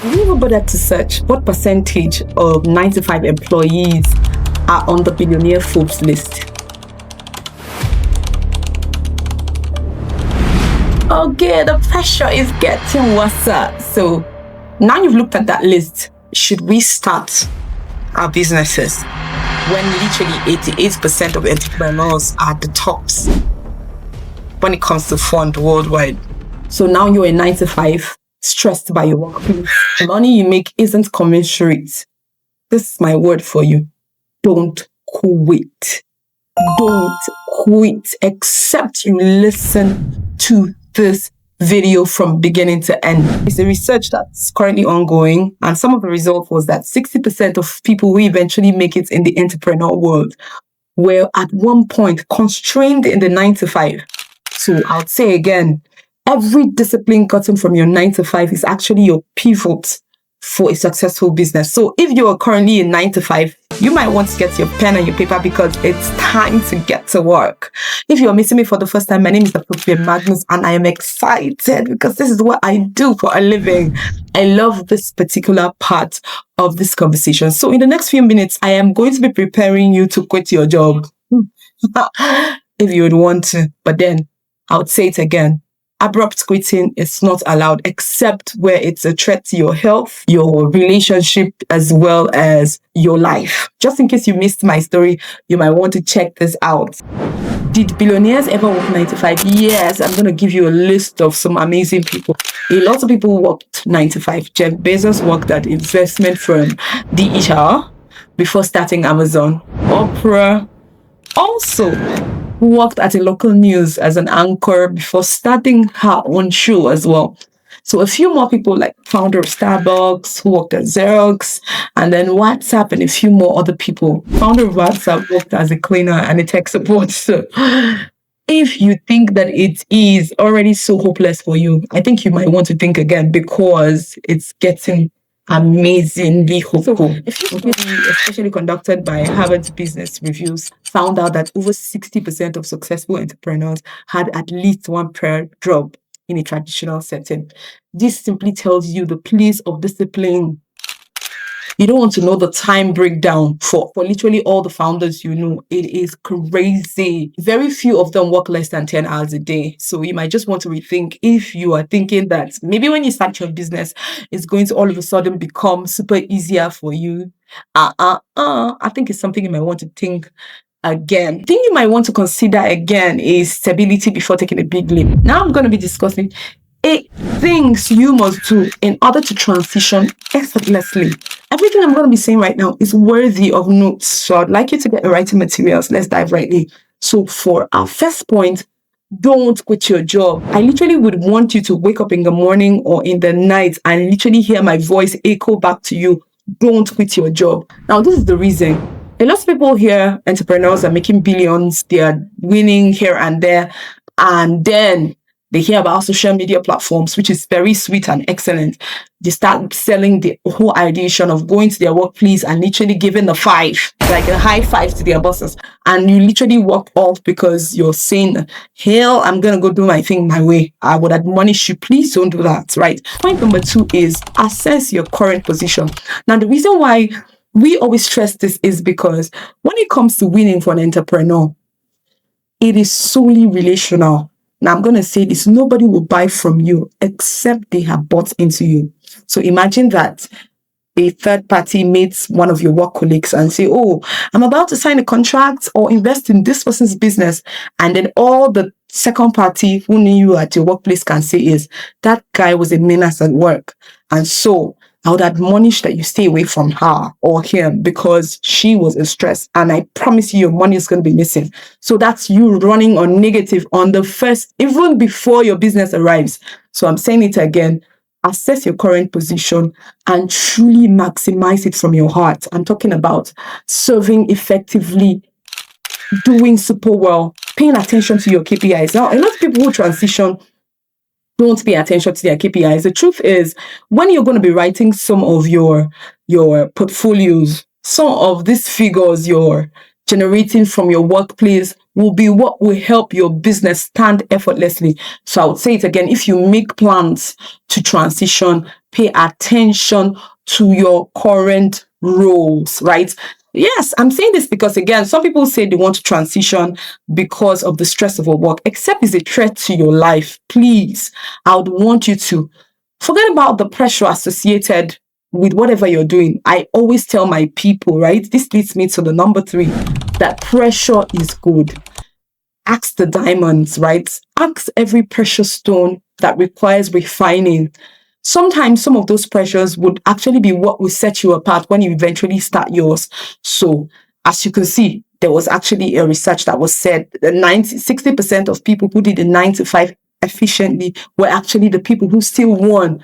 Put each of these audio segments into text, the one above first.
Have you ever bothered to search what percentage of 9 to 5 employees are on the Billionaire Forbes list? Okay, the pressure is getting worse. So now you've looked at that list, should we start our businesses when literally 88% of entrepreneurs are the tops when it comes to fund worldwide? So now you're a 9 to 5, stressed by your work. The money you make isn't commensurate. This is my word for you. Don't quit. Don't quit, except you listen to this video from beginning to end. It's a research that's currently ongoing, and some of the results was that 60% of people who eventually make it in the entrepreneur world were at one point constrained in the 9 to 5. So I would say again, every discipline gotten from your 9 to 5 is actually your pivot for a successful business. So if you are currently in 9 to 5, you might want to get your pen and your paper because it's time to get to work. If you're meeting me for the first time, my name is Dr. Magnus, and I am excited because this is what I do for a living. I love this particular part of this conversation. So in the next few minutes, I am going to be preparing you to quit your job if you would want to. But then I would say it again. Abrupt quitting is not allowed except where it's a threat to your health, your relationship, as well as your life. Just in case you missed my story, you might want to check this out. Did billionaires ever work 9 to 5? Yes, I'm going to give you a list of some amazing people. A lot of people worked 9 to 5. Jeff Bezos worked at investment firm DHR before starting Amazon. Oprah also worked at a local news as an anchor before starting her own show as well. So a few more people, like founder of Starbucks, who worked at Xerox, and then WhatsApp, and a few more other people. Founder of WhatsApp worked as a cleaner and a tech support. So if you think that it is already so hopeless for you, I think you might want to think again, because it's getting amazingly hopeful. So, if you especially conducted by Harvard's Business Reviews, found out that over 60% of successful entrepreneurs had at least one prior job in a traditional setting. This simply tells you the place of discipline. You don't want to know the time breakdown for literally all the founders you know. It is crazy. Very few of them work less than 10 hours a day. So you might just want to rethink if you are thinking that maybe when you start your business, it's going to all of a sudden become super easier for you. I think it's something you might want to think again. The thing you might want to consider again is stability before taking a big leap. Now I'm going to be discussing 8 things you must do in order to transition effortlessly. Everything I'm going to be saying right now is worthy of notes. So I'd like you to get the writing materials. Let's dive right in. So for our first point, don't quit your job. I literally would want you to wake up in the morning or in the night and literally hear my voice echo back to you. Don't quit your job. Now, this is the reason. A lot of people here, entrepreneurs are making billions. They are winning here and there. And then they hear about social media platforms, which is very sweet and excellent. They start selling the whole ideation of going to their workplace and literally giving the 5, like a high 5 to their bosses. And you literally walk off because you're saying, hell, I'm going to go do my thing my way. I would admonish you, please don't do that, right? Point number 2 is assess your current position. Now, the reason why we always stress this is because when it comes to winning for an entrepreneur, it is solely relational. Now, I'm going to say this, nobody will buy from you except they have bought into you. So imagine that a third party meets one of your work colleagues and say, oh, I'm about to sign a contract or invest in this person's business. And then all the second party who knew you at your workplace can say is, that guy was a menace at work. And so I would admonish that you stay away from her or him because she was in stress. And I promise you, your money is going to be missing. So that's you running on negative on the first, even before your business arrives. So I'm saying it again. Assess your current position and truly maximize it from your heart. I'm talking about serving effectively, doing super well, paying attention to your KPIs. Now, a lot of people who transition don't pay attention to their KPIs. The truth is, when you're going to be writing some of your portfolios, some of these figures you're generating from your workplace will be what will help your business stand effortlessly. So I would say it again, if you make plans to transition, pay attention to your current roles, right? Yes, I'm saying this because, again, some people say they want to transition because of the stress of a work, except it's a threat to your life. Please, I would want you to forget about the pressure associated with whatever you're doing. I always tell my people, right? This leads me to the number 3, that pressure is good. Ask the diamonds, right? Ask every precious stone that requires refining. Sometimes some of those pressures would actually be what will set you apart when you eventually start yours. So, as you can see, there was actually a research that was said that 60% of people who did the 9 to 5 efficiently were actually the people who still won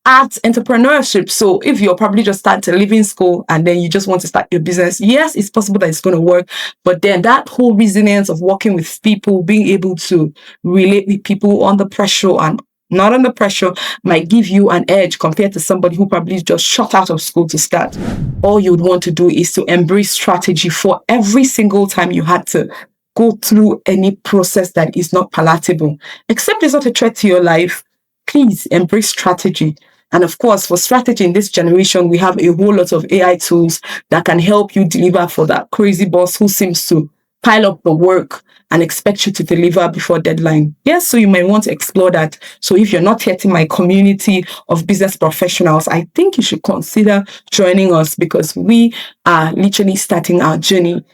at entrepreneurship. So if you're probably just starting leaving school and then you just want to start your business, yes, it's possible that it's going to work. But then that whole resilience of working with people, being able to relate with people under pressure and not under pressure, might give you an edge compared to somebody who probably just shot out of school to start. All you'd want to do is to embrace strategy for every single time you had to go through any process that is not palatable. Except it's not a threat to your life, please embrace strategy. And of course, for strategy in this generation, we have a whole lot of AI tools that can help you deliver for that crazy boss who seems to pile up the work and expect you to deliver before deadline. Yes, so you might want to explore that. So if you're not yet in my community of business professionals, I think you should consider joining us because we are literally starting our journey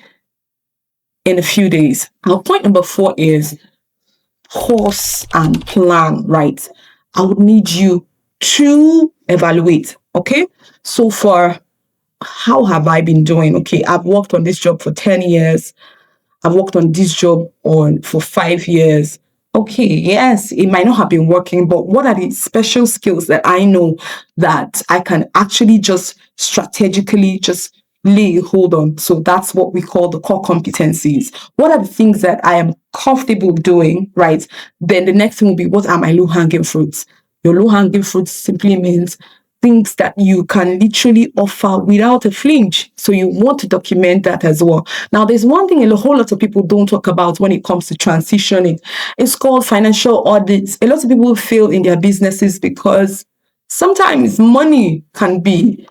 in a few days. Our point number 4 is pause and plan, right? I would need you to evaluate, okay? So far, how have I been doing? Okay, I've worked on this job for 10 years. I've worked on this job for 5 years. Okay, yes, it might not have been working, but what are the special skills that I know that I can actually just strategically just lay hold on? So that's what we call the core competencies. What are the things that I am comfortable doing, right? Then the next thing will be, what are my low-hanging fruits? Your low-hanging fruits simply means things that you can literally offer without a flinch. So you want to document that as well. Now, there's one thing a whole lot of people don't talk about when it comes to transitioning. It's called financial audits. A lot of people fail in their businesses because sometimes money can be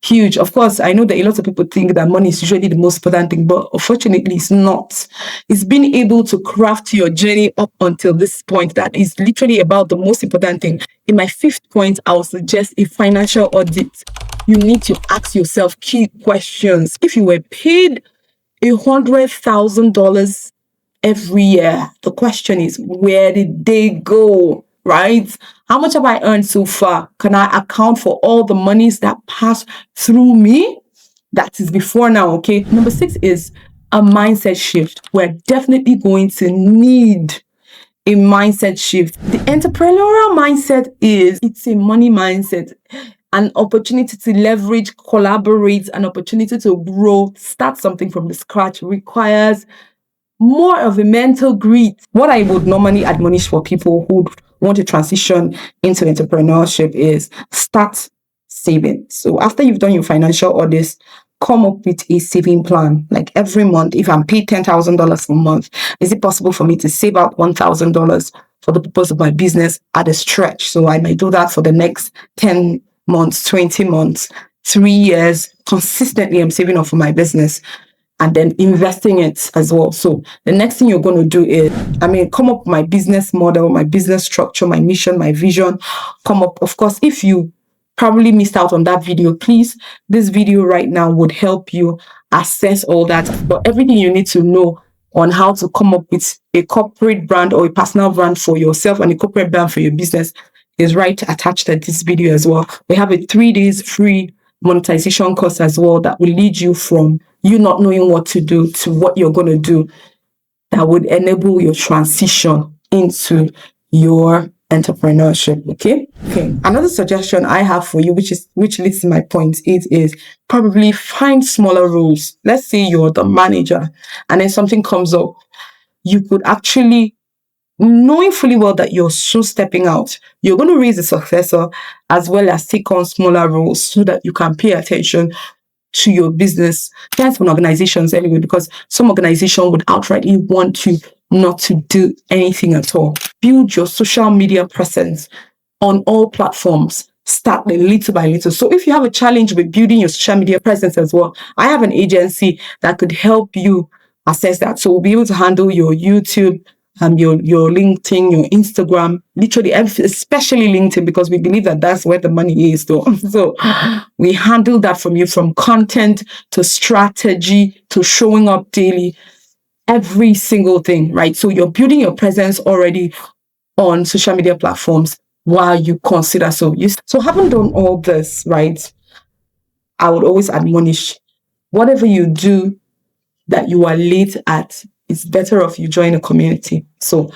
huge. Of course, I know that a lot of people think that money is usually the most important thing, but unfortunately, it's not. It's being able to craft your journey up until this point that is literally about the most important thing. In my 5th point, I would suggest a financial audit. You need to ask yourself key questions. If you were paid $100,000 every year, the question is, where did they go? Right? How much have I earned so far? Can I account for all the monies that pass through me? That is before now, okay? Number 6 is a mindset shift. We're definitely going to need a mindset shift. The entrepreneurial mindset it's a money mindset, an opportunity to leverage, collaborate, an opportunity to grow, start something from the scratch requires more of a mental grit. What I would normally admonish for people who want to transition into entrepreneurship is start saving. So after you've done your financial audits, come up with a saving plan. Like every month, if I'm paid $10,000 a month, is it possible for me to save out $1,000 for the purpose of my business at a stretch? So I might do that for the next 10 months, 20 months, 3 years. Consistently, I'm saving up for my business and then investing it as well. So the next thing you're going to do is, come up with my business model, my business structure, my mission, my vision. Come up, of course, if you probably missed out on that video, please, this video right now would help you assess all that. But everything you need to know on how to come up with a corporate brand or a personal brand for yourself and a corporate brand for your business is right attached to this video as well. We have a 3 days free monetization course as well that will lead you from you not knowing what to do to what you're going to do that would enable your transition into your entrepreneurship. Okay. Another suggestion I have for you, which leads to my point 8, is probably find smaller roles. Let's say you're the manager and then something comes up. You could actually, knowing fully well that you're so stepping out, you're going to raise a successor as well as take on smaller roles so that you can pay attention to your business. That's for organizations anyway, because some organization would outrightly want you not to do anything at all. Build your social media presence on all platforms. start little by little. So if you have a challenge with building your social media presence as well, I have an agency that could help you assess that. So we'll be able to handle your YouTube, your LinkedIn, your Instagram, literally, especially LinkedIn, because we believe that that's where the money is, though. So we handle that from you, from content to strategy to showing up daily, every single thing, right? So you're building your presence already on social media platforms while you consider. So having done all this, right, I would always admonish, whatever you do that you are late at, it's better off you join a community. So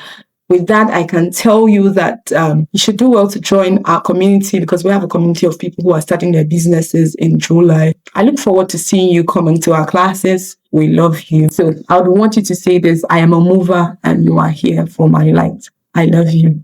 with that, I can tell you that you should do well to join our community, because we have a community of people who are starting their businesses in July. I look forward to seeing you come into our classes. We love you. So I would want you to say this: I am a mover and you are here for my light. I love you.